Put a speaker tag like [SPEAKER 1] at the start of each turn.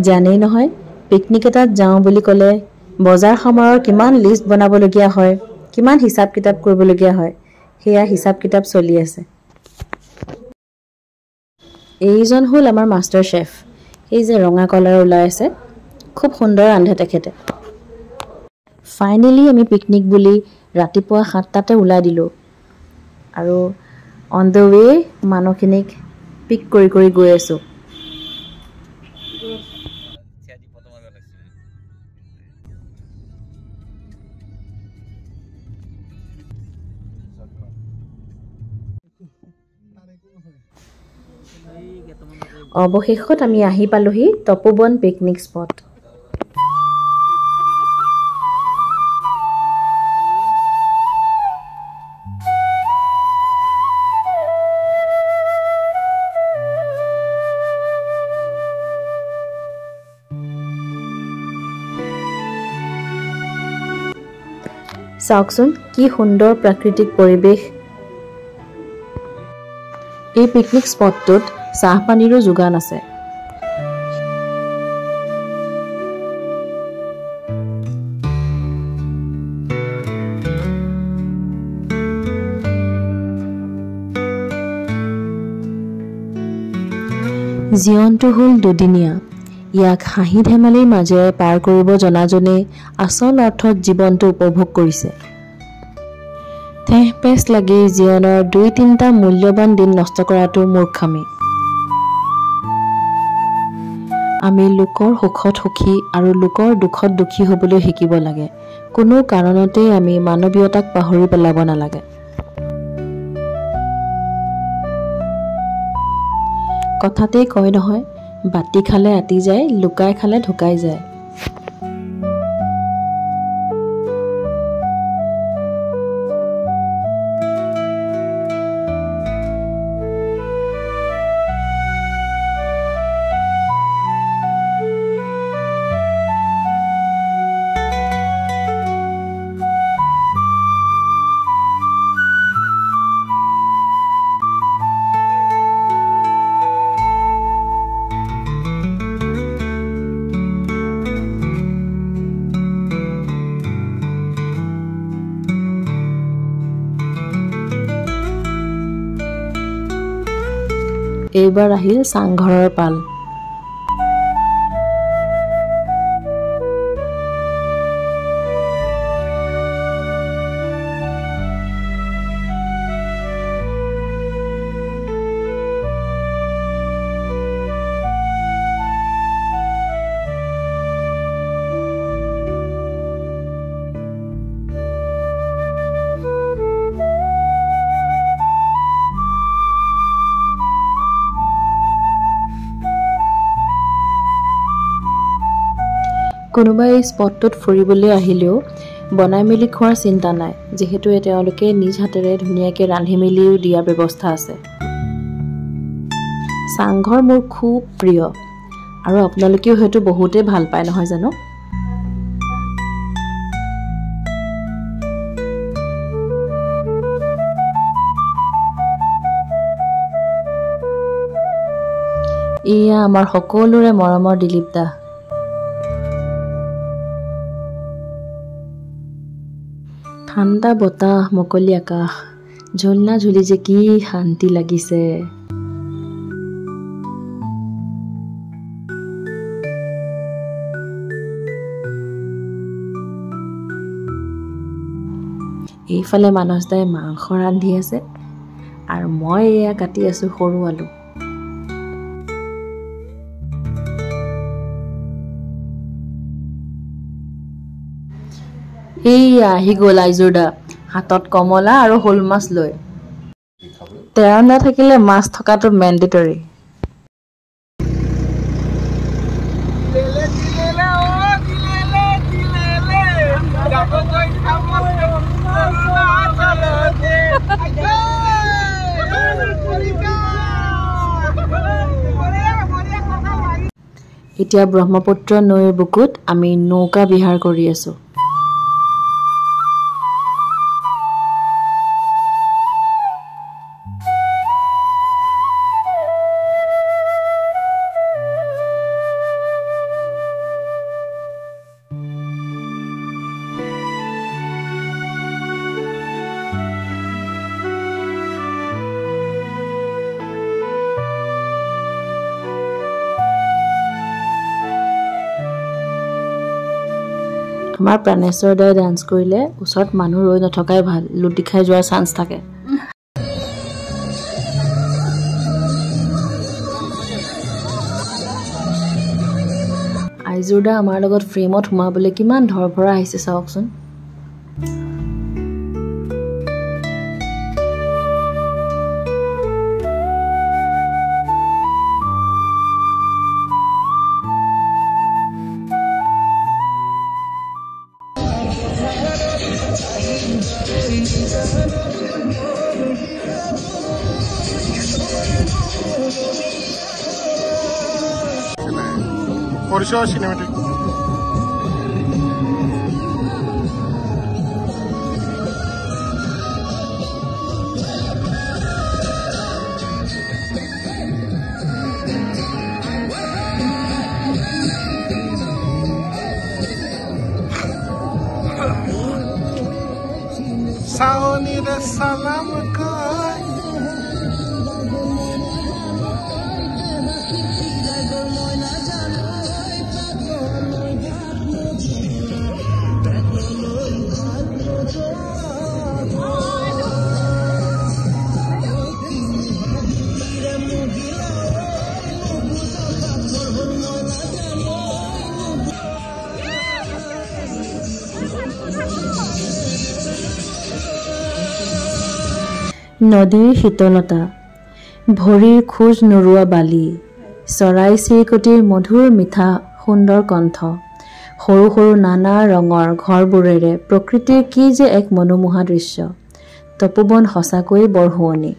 [SPEAKER 1] জানেই নহয় পিকনিক এটাত যাওঁ বুলি ক'লে বজাৰ সমাৰৰ কিমান লিষ্ট বনাবলগীয়া হয়, কিমান হিচাপ কিতাপ কৰিবলগীয়া হয়। সেয়া হিচাপ কিতাপ চলি আছে। এইজন হ'ল আমাৰ মাষ্টাৰ চেফ। এই যে ৰঙা কলাৰ ওলাই আছে, খুব সুন্দৰ ৰান্ধে তেখেতে। ফাইনেলি আমি পিকনিক বুলি ৰাতিপুৱা 7টাতে ওলাই দিলোঁ আৰু অন দ্য ৱে মানুহখিনিক পিক কৰি কৰি গৈ আছোঁ। অৱশেষত আমি আহি পালোহি তপোবন পিকনিক স্পট। চাওকচোন কি সুন্দৰ প্ৰাকৃতিক পৰিৱেশ। এই পিকনিক স্পটটোত চাহপানীৰো যোগান আছে। জীৱনটো হ'ল দুদিনীয়া। ইয়াক হাঁহি ধেমালিৰ মাজেৰে পাৰ কৰিব জনাজনে আচল অৰ্থত জীৱনটো উপভোগ কৰিছে। ঠেহ পেচ লাগি জীৱনৰ 2-3টা মূল্যৱান দিন নষ্ট কৰাটো মূৰ্খামি। আমি লোকৰ সুখত সুখী আৰু লোকৰ দুখত দুখী হ'বলৈ শিকিব লাগে। কোনো কাৰণতে আমি মানৱীয়তাক পাহৰি পেলাব নালাগে। কথাতেই কয় নহয়, বাতি খালে আতি যায়, লুকাই খালে ঢুকাই যায়। এইবাৰ আহিল চাংঘৰৰ পাল। কোনোবাই এই স্পটটোত ফুৰিবলৈ আহিলেও বনাই মেলি খোৱাৰ চিন্তা নাই, যিহেতু তেওঁলোকে নিজ হাতেৰে ধুনীয়াকৈ ৰান্ধি মেলিও দিয়াৰ ব্যৱস্থা আছে। চাংঘৰ মোৰ খুব প্ৰিয় আৰু আপোনালোকেও হয়তো বহুতেই ভাল পায় নহয় জানো। এয়া আমাৰ সকলোৰে মৰমৰ দিলীপ দা। ঠাণ্ডা বতাহ, মুকলি আকাশ, ঝুলনা ঝুলি যে কি শান্তি লাগিছে। এইফালে মানস দাই মাংস ৰান্ধি আছে আৰু মই এয়া কাটি আছো সৰু আলু। এইয়া আহি গ'ল আইজোৰদা, হাতত কমলা আৰু শ'ল মাছ লৈ। তেৰা নাথাকিলে মাছ থকাটো মেণ্ডেটৰী। এতিয়া ব্ৰহ্মপুত্ৰ নৈৰ বুকুত আমি নৌকা বিহাৰ কৰি আছো। আমাৰ প্ৰাণেশ্বৰ দাই ডান্স কৰিলে ওচৰত মানুহ ৰৈ নথকাই ভাল, লুটি খাই যোৱাৰ চান্স থাকে। আইজুৰ দা আমাৰ লগত ফ্ৰেমত সোমাবলৈ কিমান ধৰফৰা আহিছে চাওকচোন।
[SPEAKER 2] Original cinematic. Saoni de salam kai.
[SPEAKER 1] নদীৰ শীতলতা, ভৰিৰ খোজ নোৰোৱা বালি, চৰাই চিৰিকটিৰ মধুৰ মিঠা সুন্দৰ কণ্ঠ, সৰু সৰু নানা ৰঙৰ ঘৰবোৰেৰে প্ৰকৃতিৰ কি যে এক মনোমোহা দৃশ্য। তপোবন সঁচাকৈয়ে বৰ শুৱনি।